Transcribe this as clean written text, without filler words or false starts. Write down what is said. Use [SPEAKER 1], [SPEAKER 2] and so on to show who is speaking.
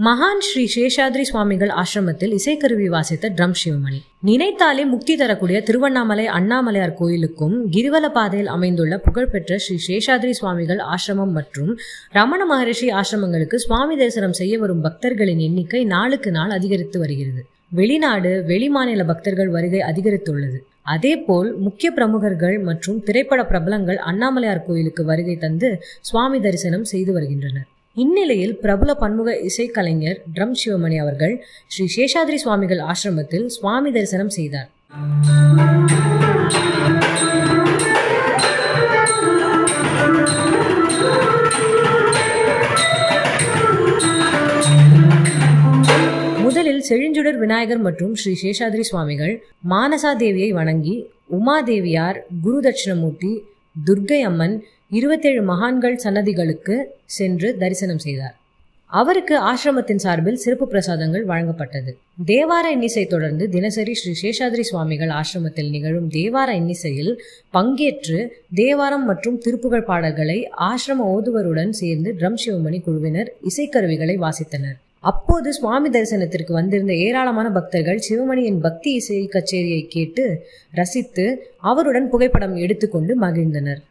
[SPEAKER 1] மகான் ஸ்ரீ சேஷாத்ரி சுவாமிகள் ஆசிரமத்தில் இசைக்கருவி வாசித்த ட்ரம் சிவமணி. நினைத்தாலே முக்தி தரக்கூடிய திருவண்ணாமலை அண்ணாமலையார் கோயிலுக்கும் கிரிவல பாதையில் அமைந்துள்ள புகழ்பெற்ற ஸ்ரீ சேஷாத்ரி சுவாமிகள் ஆசிரமம் மற்றும் ரமண மகரிஷி ஆசிரமங்களுக்கு சுவாமி தரிசனம் செய்ய வரும் பக்தர்களின் எண்ணிக்கை நாளுக்கு நாள் அதிகரித்து வருகிறது. வெளிநாடு வெளிமாநில பக்தர்கள் வருகை அதிகரித்துள்ளது. அதேபோல் முக்கிய பிரமுகர்கள் மற்றும் திரைப்பட பிரபலங்கள் அண்ணாமலையார் கோயிலுக்கு வருகை தந்து சுவாமி தரிசனம் செய்து வருகின்றனர். இந்நிலையில் பிரபல பன்முக இசைக்கலைஞர் ட்ரம் சிவமணி அவர்கள் ஸ்ரீ சேஷாத்ரி சுவாமிகள் ஆசிரமத்தில் சுவாமி தரிசனம் செய்தார். முதலில் செழிஞ்சுடர் விநாயகர் மற்றும் ஸ்ரீ சேஷாத்ரி சுவாமிகள் மானசா தேவியை வணங்கி உமாதேவியார், குரு தட்சிணமூர்த்தி, துர்க்கை அம்மன் 27 மகான்கள் சன்னதிகளுக்கு சென்று தரிசனம் செய்தார். அவருக்கு ஆசிரமத்தின் சார்பில் சிறப்பு பிரசாதங்கள் வழங்கப்பட்டது. தேவார இன்னிசை தொடர்ந்து தினசரி ஸ்ரீ சேஷாத்ரி சுவாமிகள் ஆசிரமத்தில் நிகழும் தேவார இன்னிசையில் பங்கேற்று தேவாரம் மற்றும் திருப்புகழ் பாடல்களை ஆசிரம ஓதுவருடன் சேர்ந்து ட்ரம் சிவமணி குழுவினர் இசைக்கருவிகளை வாசித்தனர். அப்போது சுவாமி தரிசனத்திற்கு வந்திருந்த ஏராளமான பக்தர்கள் சிவமணியின் பக்தி இசை கச்சேரியை கேட்டு ரசித்து அவருடன் புகைப்படம் எடுத்துக்கொண்டு மகிழ்ந்தனர்.